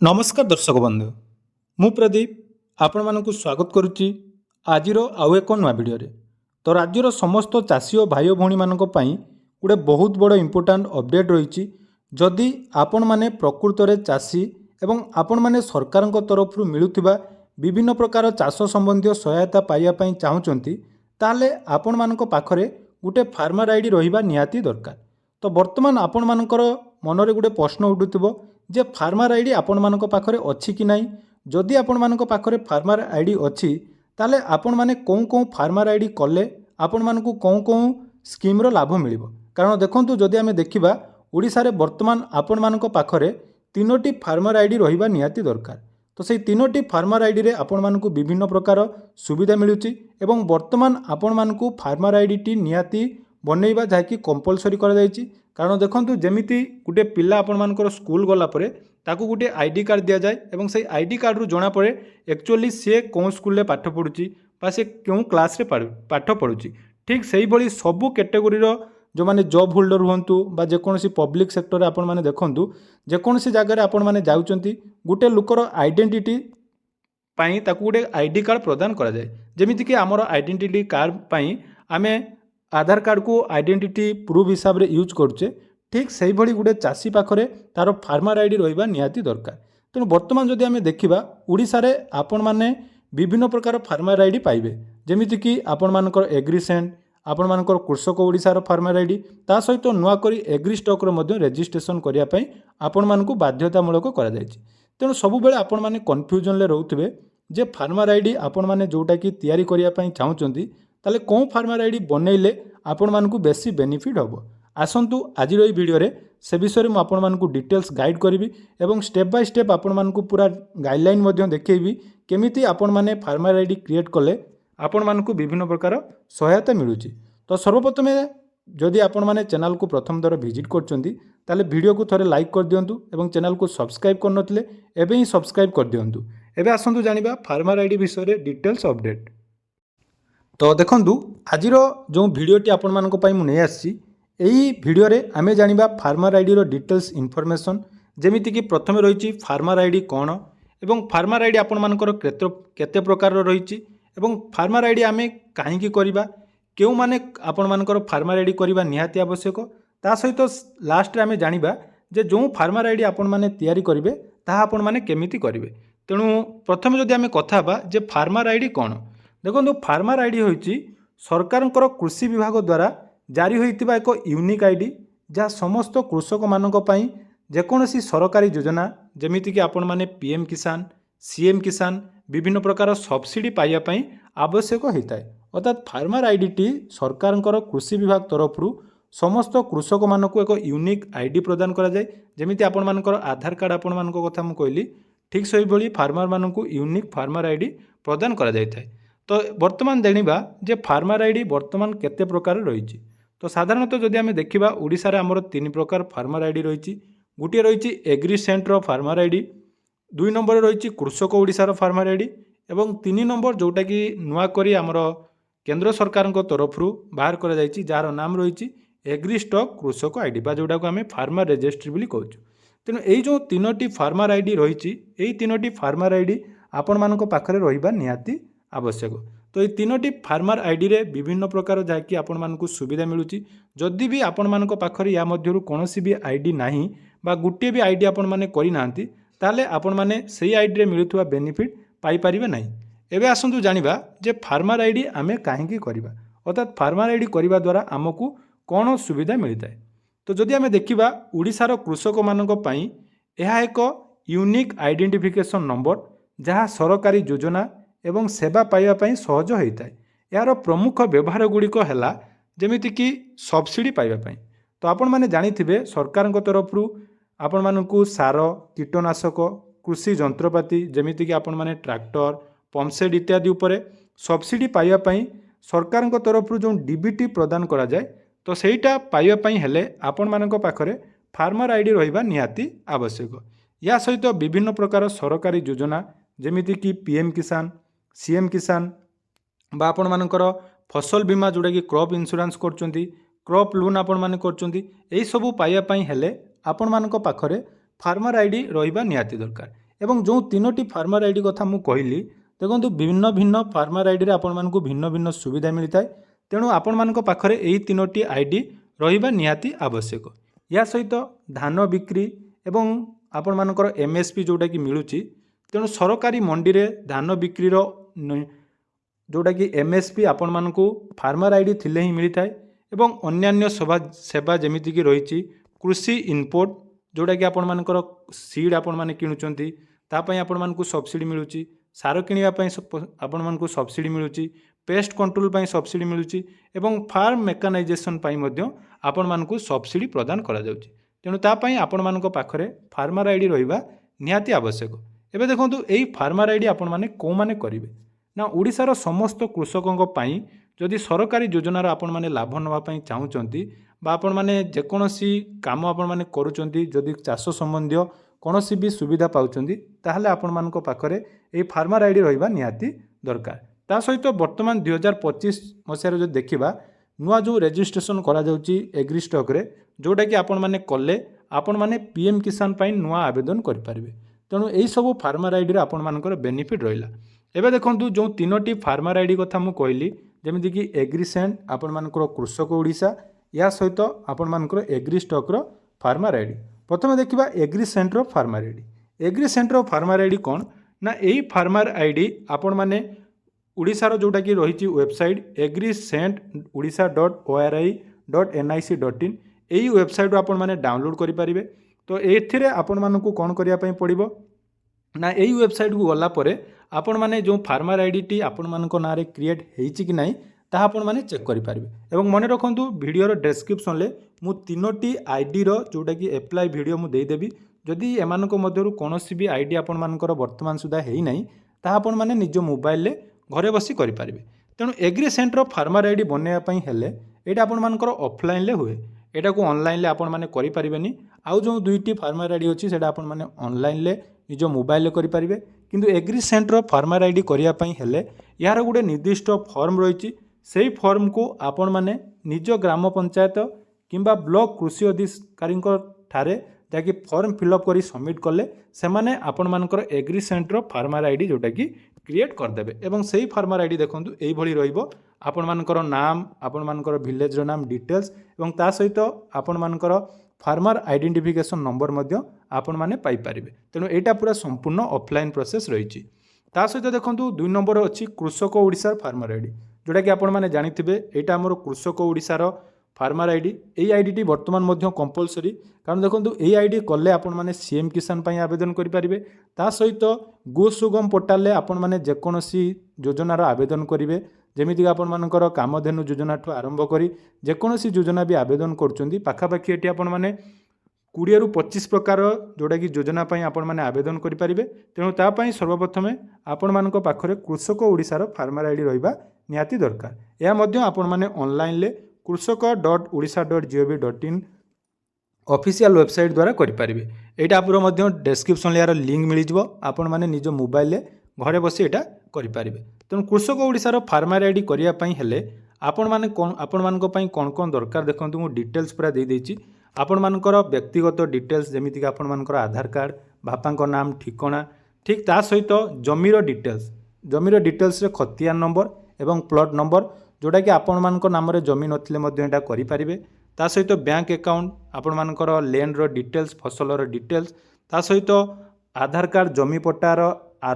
नमस्कार दर्शक बंधु मु प्रदीप आपण मानक स्वागत करुच्ची आजिर आउ एक नुआ भिडियो तो राज्यर समस्त चाषी और भाई भौणी मानक पई गोटे बहुत बड़ इंपोर्टाट अपडेट रही जदि आपण माने प्रकृत में चाषी एवं आपण माने सरकार तरफ मिलुथिबा विभिन्न प्रकार चाष संबंधी सहायता पाइबा चाहूँगी ताले आपण मानक पाखरे गोटे फार्मर आईडी रहिबा निहाती दरकार। तो वर्तमान आपण मानकर मनरे गोटे प्रश्न उठुथिबो जे फार्मर आईडी आपण मानक पाखरे अछि कि नाही। जदि आपण मानक पाखरे फार्मर आईडी अछि ताले आपण माने कोन कोन फार्मर आईडी कले आपण मानकु कोन कोन स्कीम रो लाभ मिलिबो। कारण देखंतु जदि आमे देखिबा ओडिसा रे वर्तमान आपण मानक पाखरे तीनोटी फार्मर आईडी रहिबा निहाती दरकार। तो सेही तीनोटी फार्मर आईडी रे आपण मानकु विभिन्न प्रकार सुविधा मिलुची एवं वर्तमान आपण मानकु फार्मर आईडी टी निहाती बनैबा जाकि कंपलसरी करा जायछि। कारण देखंतु जेमिति गुटे पिला आपण मानकर स्कूल गला परे ताकू गुटे आईडी कार्ड दिया जाए एवं से आईडी कार्ड रु जना पड़े एक्चुअली सी कौन स्कूल रे पाठ पढ़ुची बा से क्यों क्लास रे पाठ पढ़ुची। ठीक से भली सबू कैटेगोरी जो माने जॉब होल्डर हुंतु बा जेकोसी पब्लिक सेक्टर रे आपण माने देखंतु जेकोसी जगह रे आपण माने जाउचंती गुटे लुकर आइडेंटिटी पाई ताकू गुटे आईडी कार्ड प्रदान करा जाए। जेमिति कि हमर आइडेंटिटी कार्ड पाई आमे आधार कार्ड को आइडेंटिटी प्रूफ हिसाब रे यूज करुचे ठीक से भली गोटे चाषी पाखरे तार फार्मर आईडी रहिबा निहाती दरकार। तेणु वर्तमान जदि आमे देखिबा ओडिसा रे आपण माने विभिन्न प्रकार फार्मर आईडी पाइबे जेमिति कि आपण मानकर एग्रीसेंट आपण मानकर कृषक ओडिसा फार्मर आईडी ता सहित नुआ करी एग्री स्टॉक रो मध्ये रजिस्ट्रेशन करिया पई आपण मानकु बाध्यतामूलक करा जायछि। तेणु सब बेले आपण माने कन्फ्यूजन ले रहउथिबे जे फार्मर आईडी आपण माने जोटा कि तयारी करिया पई चाहउचंती ताले कौन फार्मर आईडी बनैले आपण मानकु बेसी बेनिफिट हबो। आसंतु आज भिडियो रे से विषय में आपण मानकु डिटेल्स गाइड करी एवं स्टेप बाय स्टेप आपण मानकु पूरा गाइडलाइन मध्य देखैबी केमिति आपण माने फार्मर आईडी क्रिएट कले आपण मानकु विभिन्न प्रकार सहायता मिलुची। तो सर्वप्रथम जदि आपण माने चैनल को प्रथम दर विजिट करचंती ताले वीडियो को थोड़े लाइक कर दियंतु एवं चैनल को सब्सक्राइब कर नथिले एबे ही सब्सक्राइब कर दियंतु। एबे आसंतु जानिबा फार्मर आईडी विषय रे डिटेल्स अपडेट। तो देखंतु आज जो भिडियोटी आपण मानक पई मु नै आसी एही भिडियो रे आमे जानिबा फार्मर आईडी रो डिटेल्स इन्फॉर्मेशन जेमिति कि प्रथमे रहिछि फार्मर आईडी कोन एवं फार्मर आईडी आपण मानकर केते प्रकार रहिछि एवं फार्मर आईडी आमे काहे की करिबा केउ माने आपण मानकर फार्मर आईडी करिबा निहाती आवश्यक ता सहित लास्ट रे आमे जानिबा जे जो फार्मर आईडी आपण माने तयारी करिवे ता आपण माने केमिति करिवे। तेणु प्रथमे जदि आमे कथा बा जे फार्मर आईडी कोन देखो फार्मर आईडी होइछि सरकारंकर कृषि विभाग द्वारा जारी होइतिबा एक यूनिक आईडी जहाँ समस्त कृषक मानक पई जेकोसी सरकारी योजना जेमिति कि आपण माने पीएम किसान सीएम किसान विभिन्न प्रकार सब्सिडी पाइबा पई आवश्यक होता है। अर्थात फार्मर आईडी टी सरकारंकर कृषि विभाग तरफ समस्त कृषक मानक एक यूनिक आईडी प्रदान करा जाए। जेमिति आपण मानकर आधार कार्ड आपण मानक कथा मु कहली ठीक सही भली फार्मर मानक यूनिक फार्मर आईडी प्रदान करा जाय थाए। तो वर्तमान जानिबा जे फार्मर आईडी वर्तमान केते प्रकार रही। तो साधारणतः जदि आमे देखिबा ओडिसा रे हमर तीन प्रकार फार्मर आईडी रही। गोटे रही एग्रीसेंट रो फार्मर आईडी, दुई नंबर रही कृषक ओडिसा रो फार्मर आईडी एवं तीन नंबर जोटा कि नुआ करी हमर केंद्र सरकार तरफ बाहर करा जायछि जार नाम रही एग्री स्टॉक कृषक आईडी बा जोटा को आमे फार्मर रजिस्ट्री बोली कहूँ। तेणु यही जो तीनोटी फार्मर आईडी रही यही तीनोटी फार्मर आईडी आपण मानक पाखरे रहिबा निहाती आवश्यक। तो ये तीनोटी फार्मर आईडी रे विभिन्न प्रकार जहाँकि आपण मानकु सुविधा मिलुची। जदि भी आपण मानक पाखरे या मध्यरु कोनोसी भी आईडी नाही बा गुटे भी आईडी आपण माने करि नांती ताले आपण माने सेही आईडी रे मिलुथुवा बेनिफिट पाई परिबे नाही। एबे आसंतु जानिबा जे फार्मर आईडी आमे काहेकि करिबा अर्थात फार्मर आईडी करिबा द्वारा आमकु कोन सुविधा मिलताय। तो जदि आमे देखिबा ओडिसा रो कृषक मानक पई एहा एक यूनिक आइडेंटिफिकेशन नंबर जहाँ सरकारी योजना एवं सेवा पाइबा पई सहज होता है। यार प्रमुख व्यवहार गुड़िक है जमीती कि सब्सिडी पाइबा पई। तो आपण माने जानिथिबे सरकार तरफ आपण मानकु सार कीटनाशक कृषि जंत्रपाति जमीती कि आपण माने ट्रैक्टर पंपसेट इत्यादि उपरे सब्सिडी पाइबा पई सरकार तरफ जो डीबीटी प्रदान करा जाए तो सेटा पाइबा पई हेले आपण मानक पाखरे फार्मर आईडी रहिबा निहाती आवश्यक। या सहित विभिन्न प्रकार सरकारी योजना जमीती कि पीएम किसान सीएम किसान बा आपण मानकर फसल बीमा जोड़ा कि क्रॉप इंश्योरेंस करचंती क्रॉप लोन आपण माने करचंती एई सबु पाइबा पई हेले आपण मानक पाखरे फार्मर आईडी रहिबा निहाती दरकार। ଏବଂ ଯେଉଁ ତିନୋଟି ଫାର୍ମର ଆଇଡି କଥା ମୁଁ କହିଲି ଦେଖନ୍ତୁ ଭିନ୍ନ ଭିନ୍ନ ଫାର୍ମର ଆଇଡ଼ିରେ ଆପଣମାନଙ୍କୁ ଭିନ୍ନ ଭିନ୍ନ ସୁବିଧା ମିଳିଥାଏ। ତେଣୁ ଆପଣମାନଙ୍କ ପାଖରେ ଏହି ତିନୋଟି ଆଇଡି ରହିବା ନିହାତି ଆବଶ୍ୟକ। ଏହା ସହିତ ଧାନ ବିକ୍ରି ଏବଂ ଆପଣମାନଙ୍କର MSP ଯେଉଁଟାକି ମିଳୁଛି, ତେଣୁ ସରକାରୀ ମଣ୍ଡିରେ ଧାନ ବିକ୍ରିର ଯେଉଁଟାକି MSP ଆପଣମାନଙ୍କୁ ଫାର୍ମର ଆଇଡି ଥିଲେ ହିଁ ମିଳିଥାଏ। ଏବଂ ଅନ୍ୟାନ୍ୟ ସେବା ଯେମିତିକି ରହିଛି କୃଷି ଇନପୁଟ୍, ଯେଉଁଟାକି ଆପଣମାନଙ୍କର ସିଡ୍ ଆପଣମାନେ କିଣୁଛନ୍ତି ତା ପାଇଁ ଆପଣମାନଙ୍କୁ ସବସିଡ଼ି ମିଳୁଛି, ସାର କିଣିବା ପାଇଁ ଆପଣମାନଙ୍କୁ ସବସିଡ଼ି ମିଳୁଛି, ପେଷ୍ଟ କଣ୍ଟ୍ରୋଲ ପାଇଁ ସବସିଡ଼ି ମିଳୁଛି ଏବଂ ଫାର୍ମ ମେକାନାଇଜେସନ୍ ପାଇଁ ମଧ୍ୟ ଆପଣମାନଙ୍କୁ ସବସିଡ଼ି ପ୍ରଦାନ କରାଯାଉଛି। ତେଣୁ ତା ପାଇଁ ଆପଣମାନଙ୍କ ପାଖରେ ଫାର୍ମର ଆଇଡି ରହିବା ନିହାତି ଆବଶ୍ୟକ। ଏବେ ଦେଖନ୍ତୁ ଏହି ଫାର୍ମର ଆଇଡି ଆପଣମାନେ କେଉଁମାନେ କରିବେ ନା ଓଡ଼ିଶାର ସମସ୍ତ କୃଷକଙ୍କ ପାଇଁ ଯଦି ସରକାରୀ ଯୋଜନାର ଆପଣମାନେ ଲାଭ ନେବା ପାଇଁ ଚାହୁଁଛନ୍ତି ବା ଆପଣମାନେ ଯେକୌଣସି କାମ ଆପଣମାନେ କରୁଛନ୍ତି, ଯଦି ଚାଷ ସମ୍ବନ୍ଧୀୟ କୌଣସି ବି ସୁବିଧା ପାଉଛନ୍ତି ତାହେଲେ ଆପଣମାନଙ୍କ ପାଖରେ ଏହି ଫାର୍ମର ଆଇଡି ରହିବା ନିହାତି ଦରକାର। ତା ସହିତ ବର୍ତ୍ତମାନ 2025 ମସିହାରେ ଯଦି ଦେଖିବା ନୂଆ ଯେଉଁ ରେଜିଷ୍ଟ୍ରେସନ୍ କରାଯାଉଛି ଏଗ୍ରି ଷ୍ଟକ୍ରେ, ଯେଉଁଟାକି ଆପଣମାନେ କଲେ ଆପଣମାନେ PM କିଷାନ ପାଇଁ ନୂଆ ଆବେଦନ କରିପାରିବେ। ତେଣୁ ଏହିସବୁ ଫାର୍ମର ଆଇଡ଼ିରେ ଆପଣମାନଙ୍କର ବେନିଫିଟ୍ ରହିଲା। ଏବେ ଦେଖନ୍ତୁ ଯେଉଁ ତିନୋଟି ଫାର୍ମର ଆଇଡି କଥା ମୁଁ କହିଲି, ଯେମିତିକି ଏଗ୍ରିସେଣ୍ଟ ଆପଣମାନଙ୍କର କୃଷକ ଓଡ଼ିଶା, ଏହା ସହିତ ଆପଣମାନଙ୍କର ଏଗ୍ରି ଷ୍ଟକ୍ର ଫାର୍ମର ଆଇଡି। ପ୍ରଥମେ ଦେଖିବା ଏଗ୍ରିସେଣ୍ଟର ଫାର୍ମର ଆଇଡି। ଏଗ୍ରିସେଣ୍ଟର ଫାର୍ମର ଆଇଡି କ'ଣ ନା ଏହି ଫାର୍ମର ଆଇଡି ଆପଣମାନେ ଓଡ଼ିଶାର ଯେଉଁଟାକି ରହିଛି ୱେବସାଇଟ୍ agrisent.odisha.ori.nic.in, ଏହି ୱେବସାଇଟ୍ରୁ ଆପଣମାନେ ଡାଉନଲୋଡ଼ କରିପାରିବେ। ତ ଏଥିରେ ଆପଣମାନଙ୍କୁ କ'ଣ କରିବା ପାଇଁ ପଡ଼ିବ ନା ଏହି ୱେବସାଇଟ୍କୁ ଗଲା ପରେ ଆପଣମାନେ ଯେଉଁ ଫାର୍ମର ଆଇଡ଼ିଟି ଆପଣମାନଙ୍କ ନାଁରେ କ୍ରିଏଟ୍ ହେଇଛି କି ନାହିଁ ତାହା ଆପଣମାନେ ଚେକ୍ କରିପାରିବେ। ଏବଂ ମନେ ରଖନ୍ତୁ ଭିଡ଼ିଓର ଡେସ୍କ୍ରିପସନ୍ରେ ମୁଁ ତିନୋଟି ଆଇଡ଼ିର ଯେଉଁଟାକି ଆପ୍ଲାଏ ଭିଡ଼ିଓ ମୁଁ ଦେଇଦେବି। ଯଦି ଏମାନଙ୍କ ମଧ୍ୟରୁ କୌଣସି ବି ଆଇଡ଼ି ଆପଣମାନଙ୍କର ବର୍ତ୍ତମାନ ସୁଦ୍ଧା ହେଇନାହିଁ ତାହା ଆପଣମାନେ ନିଜ ମୋବାଇଲରେ ଘରେ ବସି କରିପାରିବେ। ତେଣୁ ଏଗ୍ରିସେଣ୍ଟର ଫାର୍ମର ଆଇଡି ବନେଇବା ପାଇଁ ହେଲେ ଏଇଟା ଆପଣମାନଙ୍କର ଅଫଲାଇନରେ ହୁଏ, ଏଟାକୁ ଅନଲାଇନରେ ଆପଣମାନେ କରିପାରିବେନି। ଆଉ ଯେଉଁ ଦୁଇଟି ଫାର୍ମର ଆଇଡି ଅଛି ସେଇଟା ଆପଣମାନେ ଅନଲାଇନରେ ନିଜ ମୋବାଇଲରେ କରିପାରିବେ। କିନ୍ତୁ ଏଗ୍ରିସେଣ୍ଟର ଫାର୍ମର ଆଇଡି କରିବା ପାଇଁ ହେଲେ ଏହାର ଗୋଟେ ନିର୍ଦ୍ଦିଷ୍ଟ ଫର୍ମ ରହିଛି, ସେହି ଫର୍ମକୁ ଆପଣମାନେ ନିଜ ଗ୍ରାମ ପଞ୍ଚାୟତ କିମ୍ବା ବ୍ଲକ କୃଷି ଅଧିକାରୀଙ୍କ ଠାରେ ଯାହାକି ଫର୍ମ ଫିଲ୍ଅପ୍ କରି ସବମିଟ୍ କଲେ ସେମାନେ ଆପଣମାନଙ୍କର ଏଗ୍ରିସେଣ୍ଟର ଫାର୍ମର ଆଇଡି ଯେଉଁଟାକି କ୍ରିଏଟ୍ କରିଦେବେ। ଏବଂ ସେହି ଫାର୍ମର ଆଇଡି ଦେଖନ୍ତୁ ଏଇଭଳି ରହିବ, ଆପଣମାନଙ୍କର ନାମ, ଆପଣମାନଙ୍କର ଭିଲେଜର ନାମ, ଡିଟେଲ୍ସ ଏବଂ ତା ସହିତ ଆପଣମାନଙ୍କର ଫାର୍ମର ଆଇଡେଣ୍ଟିଫିକେସନ୍ ନମ୍ବର ମଧ୍ୟ ଆପଣମାନେ ପାଇପାରିବେ। ତେଣୁ ଏଇଟା ପୁରା ସମ୍ପୂର୍ଣ୍ଣ ଅଫଲାଇନ୍ ପ୍ରୋସେସ୍ ରହିଛି। ତା ସହିତ ଦେଖନ୍ତୁ 2 ନମ୍ବର ଅଛି କୃଷକ ଓଡ଼ିଶାର ଫାର୍ମର ଆଇଡି, ଯେଉଁଟାକି ଆପଣମାନେ ଜାଣିଥିବେ ଏଇଟା ଆମର କୃଷକ ଓଡ଼ିଶାର ଫାର୍ମର ଆଇଡି। এই ଆଇଡ଼ିଟି ବର୍ତ୍ତମାନ ମଧ୍ୟ କମ୍ପଲସରି, କାରଣ ଦେଖନ୍ତୁ এই ଆଇଡ଼ି କଲେ ଆପଣମାନେ CM କିଷାନ ପାଇଁ ଆବେଦନ କରିପାରିବେ। ତା ସହିତ ଗୋ ସୁଗମ ପୋର୍ଟାଲରେ ଆପଣମାନେ ଯେକୌଣସି ଯୋଜନାର ଆବେଦନ କରିବେ, ଯେମିତିକି ଆପଣମାନଙ୍କର କାମଧେନୁ ଯୋଜନାଠୁ ଆରମ୍ଭ କରି ଯେକୌଣସି ଯୋଜନା ବି ଆବେଦନ କରୁଛନ୍ତି ପାଖାପାଖି ଏଠି ଆପଣମାନେ 20ରୁ 25 ପ୍ରକାର ଯେଉଁଟାକି ଯୋଜନା ପାଇଁ ଆପଣମାନେ ଆବେଦନ କରିପାରିବେ। ତେଣୁ ତା ପାଇଁ ସର୍ବପ୍ରଥମେ ଆପଣମାନଙ୍କ ପାଖରେ କୃଷକ ଓଡ଼ିଶାର ଫାର୍ମର ଆଇଡି ରହିବା ନିହାତି ଦରକାର। ଏହା ମଧ୍ୟ ଆପଣମାନେ ଅନଲାଇନରେ krushak.odisha.gov.in ଅଫିସିଆଲ ୱେବସାଇଟ୍ ଦ୍ୱାରା କରିପାରିବେ। ଏଇଟା ଆପଣ ମଧ୍ୟ ଡେସ୍କ୍ରିପସନ୍ରେ ଏହାର ଲିଙ୍କ୍ ମିଳିଯିବ, ଆପଣମାନେ ନିଜ ମୋବାଇଲରେ ଘରେ ବସି ଏଇଟା କରିପାରିବେ। ତେଣୁ କୃଷକ ଓଡ଼ିଶାର ଫାର୍ମର ଆଇଡି କରିବା ପାଇଁ ହେଲେ ଆପଣମାନଙ୍କ ପାଇଁ କ'ଣ କ'ଣ ଦରକାର ଦେଖନ୍ତୁ, ମୁଁ ଡିଟେଲ୍ସ ପୁରା ଦେଇଦେଇଛି। ଆପଣମାନଙ୍କର ବ୍ୟକ୍ତିଗତ ଡିଟେଲ୍ସ ଯେମିତିକି ଆପଣମାନଙ୍କର ଆଧାର କାର୍ଡ଼, ବାପାଙ୍କ ନାମ, ଠିକଣା, ଠିକ୍ ତା ସହିତ ଜମିର ଡିଟେଲ୍ସରେ ଖତିଆନ ନମ୍ବର ଏବଂ ପ୍ଲଟ୍ ନମ୍ବର, ଯେଉଁଟାକି ଆପଣମାନଙ୍କ ନାମରେ ଜମି ନଥିଲେ ମଧ୍ୟ ଏଇଟା କରିପାରିବେ। ତା ସହିତ ବ୍ୟାଙ୍କ ଆକାଉଣ୍ଟ, ଆପଣମାନଙ୍କର ଲ୍ୟାଣ୍ଡର ଡିଟେଲ୍ସ, ଫସଲର ଡିଟେଲ୍ସ, ତା ସହିତ ଆଧାର କାର୍ଡ଼, ଜମି ପଟ୍ଟାର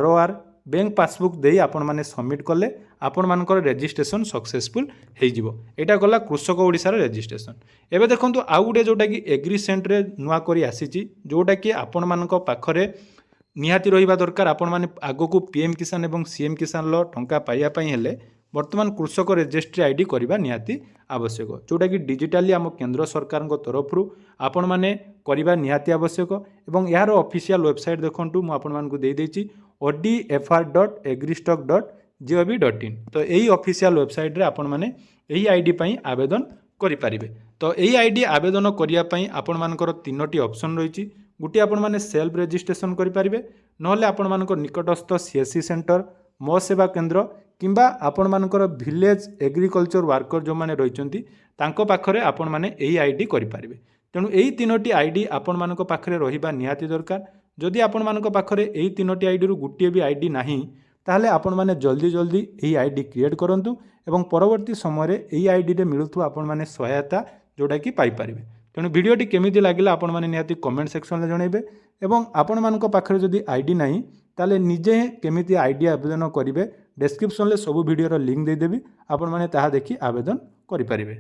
ROR, ବ୍ୟାଙ୍କ ପାସବୁକ୍ ଦେଇ ଆପଣମାନେ ସବମିଟ୍ କଲେ ଆପଣମାନଙ୍କର ରେଜିଷ୍ଟ୍ରେସନ୍ ସକ୍ସେସଫୁଲ୍ ହେଇଯିବ। ଏଇଟା ଗଲା କୃଷକ ଓଡ଼ିଶାର ରେଜିଷ୍ଟ୍ରେସନ୍। ଏବେ ଦେଖନ୍ତୁ ଆଉ ଗୋଟେ ଯେଉଁଟାକି ଏଗ୍ରିସେଣ୍ଟରେ ନୂଆ କରି ଆସିଛି, ଯେଉଁଟାକି ଆପଣମାନଙ୍କ ପାଖରେ ନିହାତି ରହିବା ଦରକାର। ଆପଣମାନେ ଆଗକୁ PM କିଷାନ ଏବଂ CM କିଷାନର ଟଙ୍କା ପାଇବା ପାଇଁ ହେଲେ ବର୍ତ୍ତମାନ କୃଷକ ରେଜିଷ୍ଟ୍ରି ଆଇଡି କରିବା ନିହାତି ଆବଶ୍ୟକ, ଯେଉଁଟାକି ଡିଜିଟାଲି ଆମ କେନ୍ଦ୍ର ସରକାରଙ୍କ ତରଫରୁ ଆପଣମାନେ କରିବା ନିହାତି ଆବଶ୍ୟକ। ଏବଂ ଏହାର ଅଫିସିଆଲ ୱେବସାଇଟ୍ ଦେଖନ୍ତୁ ମୁଁ ଆପଣମାନଙ୍କୁ ଦେଇଦେଇଛି odfr.agristock.gov.in। ତ ଏହି ଅଫିସିଆଲ ୱେବସାଇଟ୍ରେ ଆପଣମାନେ ଏହି ଆଇଡି ପାଇଁ ଆବେଦନ କରିପାରିବେ। ତ ଏହି ଆଇଡି ଆବେଦନ କରିବା ପାଇଁ ଆପଣମାନଙ୍କର 3ଟି ଅପସନ୍ ରହିଛି। ଗୋଟିଏ ଆପଣମାନେ ସେଲ୍ଫ ରେଜିଷ୍ଟ୍ରେସନ୍ କରିପାରିବେ, ନହେଲେ ଆପଣମାନଙ୍କ ନିକଟସ୍ଥ CSC ସେଣ୍ଟର, ମୋ ସେବା କେନ୍ଦ୍ର କିମ୍ବା ଆପଣମାନଙ୍କର ଭିଲେଜ ଏଗ୍ରିକଲଚର ୱାର୍କର ଯେଉଁମାନେ ରହିଛନ୍ତି ତାଙ୍କ ପାଖରେ ଆପଣମାନେ ଏହି ଆଇଡି କରିପାରିବେ। ତେଣୁ ଏହି 3ଟି ଆଇଡି ଆପଣମାନଙ୍କ ପାଖରେ ରହିବା ନିହାତି ଦରକାର। जदि आपण पाखरे यही 3टी आईडी गोटे भी आईडी नहीं ताहले आपण माने जल्दी जल्दी यही आईडी क्रिएट करंतु एवं परवर्ती समय यही आईडी रे मिलुथु आपण माने सहायता जोटा कि पाई परिबे। तेणु वीडियोटी केमिति लागिला आपण माने निहाती कमेंट सेक्शन में जनइबे एवं आपण मानक पाखरे जदि आईडी नहीं ताले निजे केमिति आईडी आवेदन करिवे डिस्क्रिप्शन ले सब वीडियो रो लिंक दे देबी आपण माने ताहा देखि आवेदन करि परिबे।